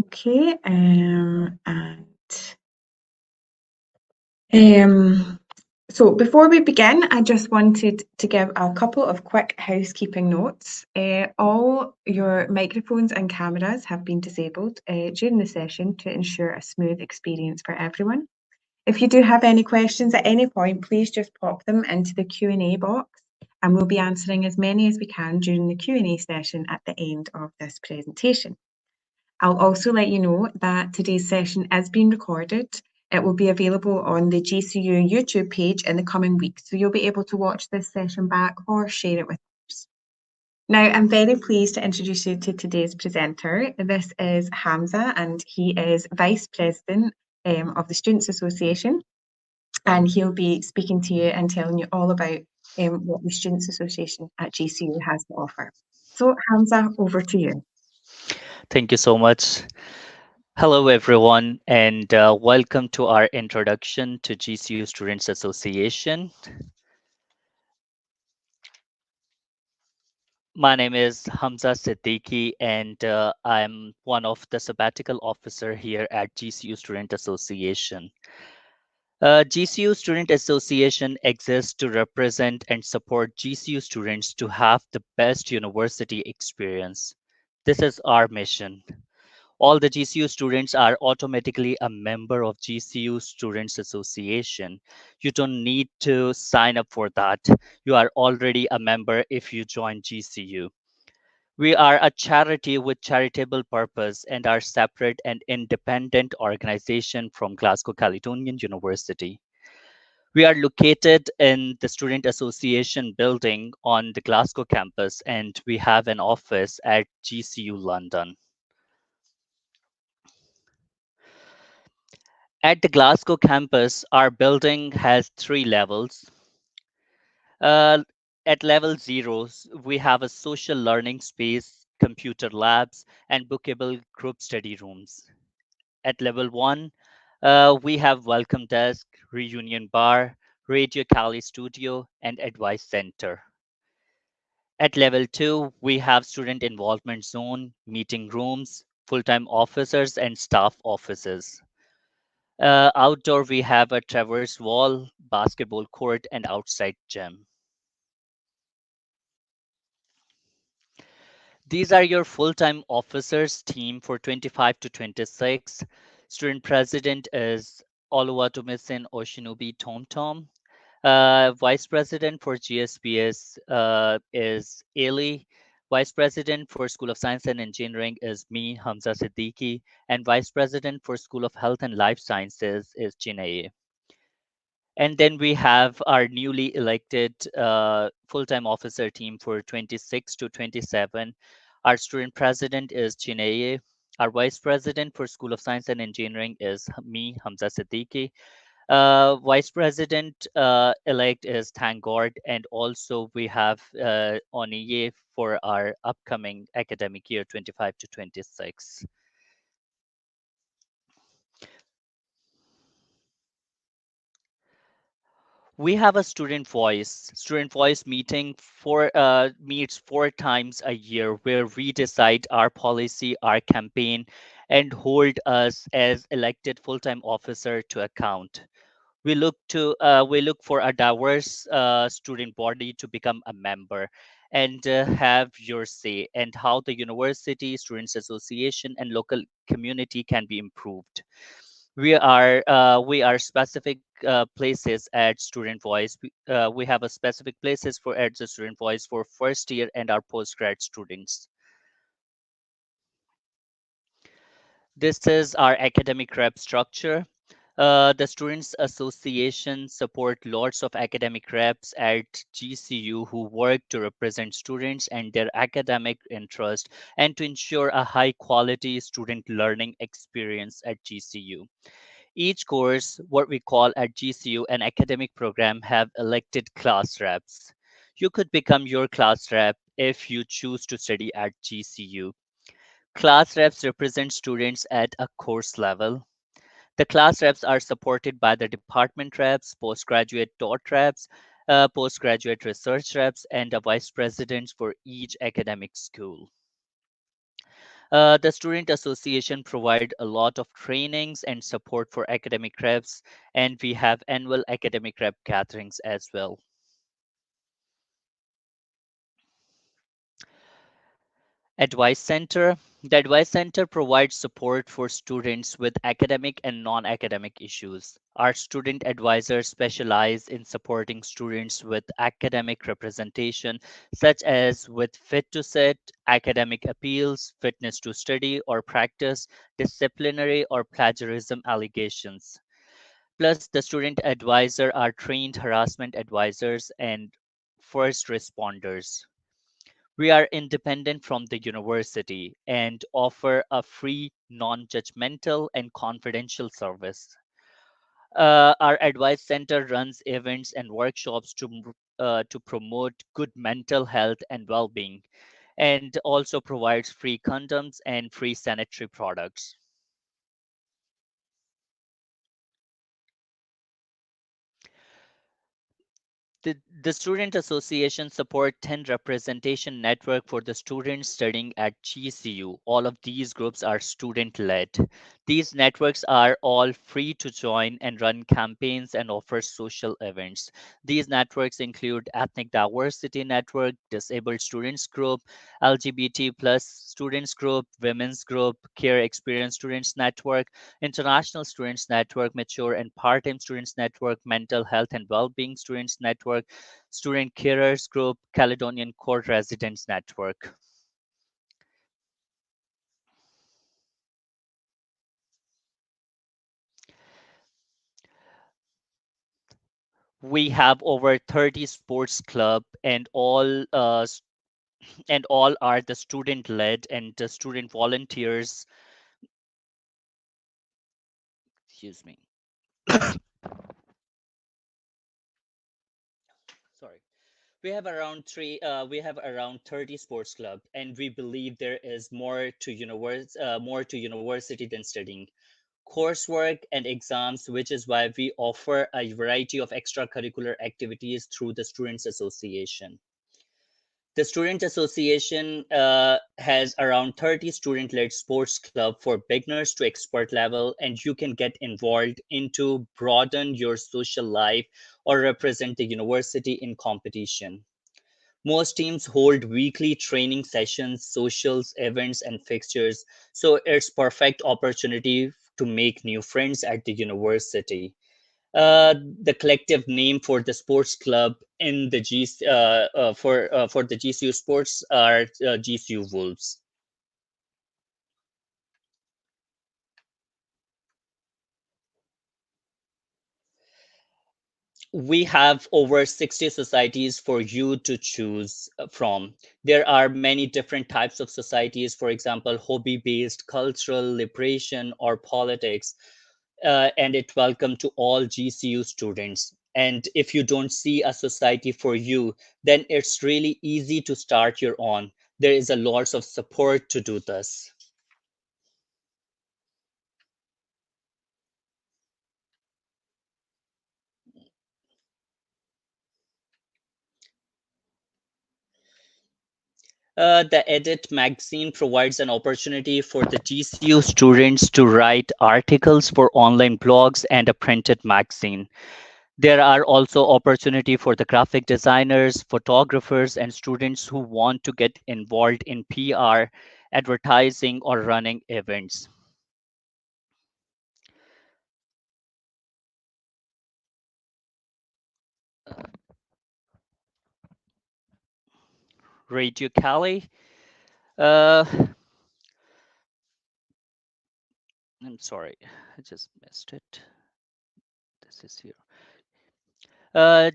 Okay, um, so before we begin, I just wanted to give a couple of quick housekeeping notes. All your microphones and cameras have been disabled during the session to ensure a smooth experience for everyone. If you do have any questions at any point, please just pop them into the Q&A box, and we'll be answering as many as we can during the Q&A session at the end of this presentation. I'll also let you know that today's session is being recorded. It will be available on the GCU YouTube page in the coming weeks, so you'll be able to watch this session back or share it with others. Now, I'm very pleased to introduce you to today's presenter. This is Hamza, and he is Vice President of the Students' Association, and he'll be speaking to you and telling you all about what the Students' Association at GCU has to offer. So, Hamza, over to you. Thank you so much. Hello, everyone, and welcome to our introduction to GCU Students Association. My name is Hamza Siddiqui, and I'm one of the sabbatical officer here at GCU Student Association. GCU Student Association exists to represent and support GCU students to have the best university experience. This is our mission. All the GCU students are automatically a member of GCU Students Association. You don't need to sign up for that. You are already a member if you join GCU. We are a charity with charitable purpose and are separate and independent organization from Glasgow Caledonian University. We are located in the Student Association building on the Glasgow campus, and we have an office at GCU London. At the Glasgow campus, our building has 3 levels. Uh, at level 0, we have a social learning space, computer labs, and bookable group study rooms. At level 1, we have welcome desk, reunion bar, Radio Cali studio, and advice center. At level 2, we have student involvement zone, meeting rooms, full-time officers, and staff offices. Outdoor, we have a traverse wall, basketball court, and outside gym. These are your full-time officers team for 25 to 26. Student president is Oluwatomisin Oshinobi Tom. Vice president for GSPS is Ailey. Vice president for School of Science and Engineering is me, Hamza Siddiqui. And vice president for School of Health and Life Sciences is Chineye. And then we have our newly elected full-time officer team for 26 to 27. Our student president is Chineye. Our vice president for School of Science and Engineering is me, Hamza Siddiqui. Vice president elect is Thank God. And also we have Oniye for our upcoming academic year 25 to 26. We have a student voice meeting meets 4 times a year where we decide our policy, our campaign, and hold us as elected full-time officer to account. We look for a diverse student body to become a member and have your say and how the university students association and local community can be improved. We are specific places at student voice. We have a specific places for at the student voice for first year and our postgrad students. This is our academic rep structure. The Students Association support lots of academic reps at GCU who work to represent students and their academic interest and to ensure a high quality student learning experience at GCU. Each course, what we call at GCU an academic program, have elected class reps. You could become your class rep if you choose to study at GCU. Class reps represent students at a course level. The class reps are supported by the department reps, postgraduate dot reps, postgraduate research reps, and a vice president for each academic school. The Student Association provide a lot of trainings and support for academic reps, and we have annual academic rep gatherings as well. Advice Center. The Advice Center provides support for students with academic and non-academic issues. Our student advisors specialize in supporting students with academic representation, such as with fit to sit, academic appeals, fitness to study or practice, disciplinary or plagiarism allegations. Plus, the student advisor are trained harassment advisors and first responders. We are independent from the university and offer a free, non judgmental, and confidential service. Our advice center runs events and workshops to promote good mental health and well being, and also provides free condoms and free sanitary products. The Student Association support 10 representation network for the students studying at GCU. All of these groups are student led. These networks are all free to join and run campaigns and offer social events. These networks include Ethnic Diversity Network, Disabled Students Group, LGBT plus students group, women's group, Care Experience Students Network, International Students Network, Mature and Part-Time Students Network, Mental Health and Wellbeing Students Network, Student Carers Group, Caledonian Court Residents Network. We have over 30 sports club and all are the student led and the student volunteers. Excuse me. Sorry. We have around 30 sports club, and we believe there is more to university than studying coursework and exams, which is why we offer a variety of extracurricular activities through the Students Association. The Student Association has around 30 student-led sports club for beginners to expert level, and you can get involved into broaden your social life or represent the university in competition. Most teams hold weekly training sessions, socials, events, and fixtures, so it's perfect opportunity to make new friends at the university. The collective name for the sports club in the for the GCU sports are GCU Wolves. We have over 60 societies for you to choose from. There are many different types of societies, for example, hobby based, cultural, liberation, or politics. And it welcome to all GCU students. And if you don't see a society for you, then it's really easy to start your own. There is a lot of support to do this. The Edit magazine provides an opportunity for the GCU students to write articles for online blogs and a printed magazine. There are also opportunity for the graphic designers, photographers, and students who want to get involved in PR, advertising, or running events. Radio Cali. Uh, I'm sorry, I just missed it. This is here. Uh,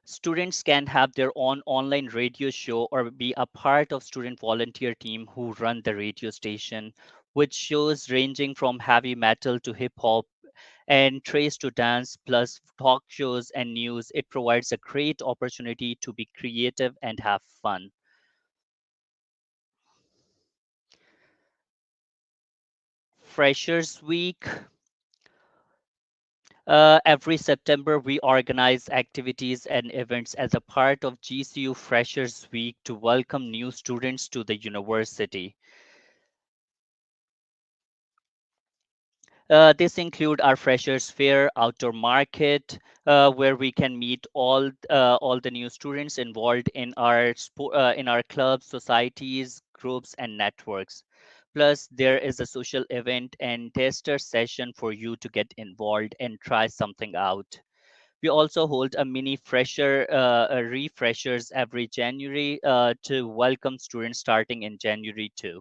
Students can have their own online radio show or be a part of student volunteer team who run the radio station, with shows ranging from heavy metal to hip hop and trace to dance, plus talk shows and news. It provides a great opportunity to be creative and have fun. Freshers Week. Every September, we organize activities and events as a part of GCU Freshers Week to welcome new students to the university. This include our freshers fair, outdoor market, where we can meet all the new students involved in in our clubs, societies, groups, and networks. Plus, there is a social event and tester session for you to get involved and try something out. We also hold a mini refreshers every January to welcome students starting in January too.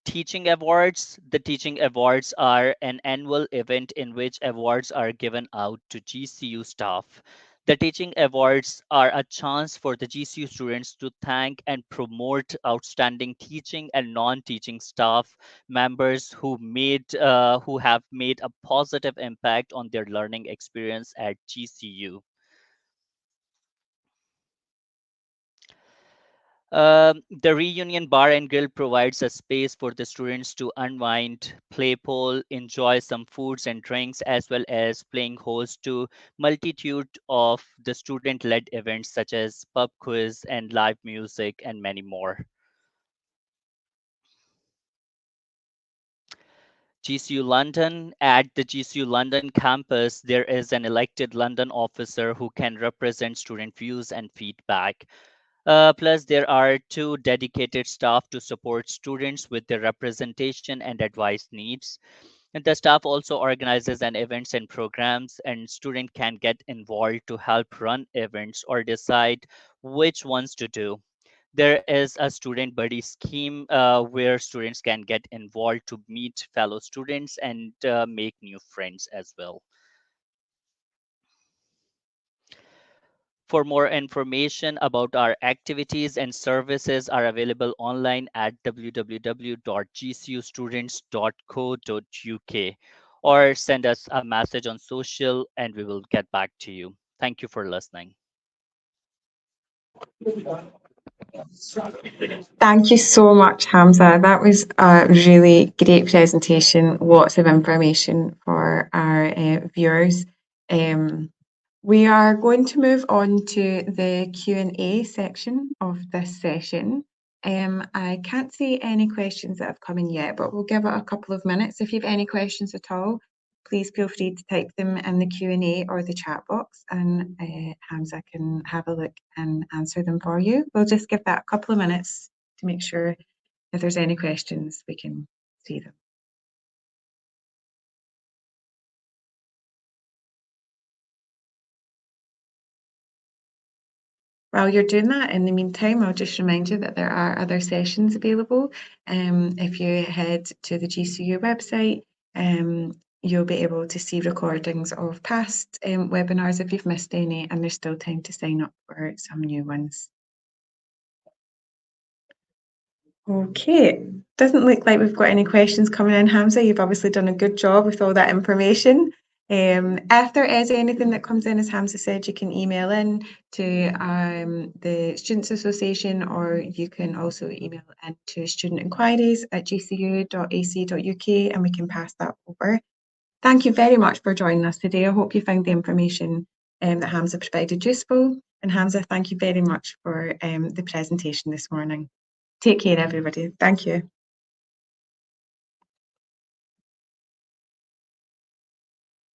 Teaching awards. The teaching awards are an annual event in which awards are given out to GCU staff. The teaching awards are a chance for the GCU students to thank and promote outstanding teaching and non-teaching staff members who have made a positive impact on their learning experience at GCU. The Reunion Bar and Grill provides a space for the students to unwind, play pool, enjoy some foods and drinks, as well as playing host to multitude of the student-led events such as pub quiz and live music and many more. GCU London. At the GCU London campus, there is an elected London officer who can represent student views and feedback. Plus, there are two dedicated staff to support students with their representation and advice needs. And the staff also organizes an events and programs, and student can get involved to help run events or decide which ones to do. There is a student buddy scheme where students can get involved to meet fellow students and make new friends as well. For more information about our activities and services are available online at www.gcustudents.co.uk or send us a message on social and we will get back to you. Thank you for listening. Thank you so much, Hamza. That was a really great presentation. Lots of information for our viewers. We are going to move on to the Q&A section of this session. I can't see any questions that have come in yet, but we'll give it a couple of minutes. If you have any questions at all, please feel free to type them in the Q&A or the chat box, and Hamza can have a look and answer them for you. We'll just give that a couple of minutes to make sure if there's any questions, we can see them. While you're doing that, in the meantime, I'll just remind you that there are other sessions available. If you head to the GCU website, you'll be able to see recordings of past webinars if you've missed any, and there's still time to sign up for some new ones. Okay, doesn't look like we've got any questions coming in, Hamza. You've obviously done a good job with all that information. If there is anything that comes in, as Hamza said, you can email in to the Students Association, or you can also email in to studentinquiries@gcu.ac.uk and we can pass that over. Thank you very much for joining us today. I hope you found the information that Hamza provided useful. And Hamza, thank you very much for the presentation this morning. Take care, everybody. Thank you.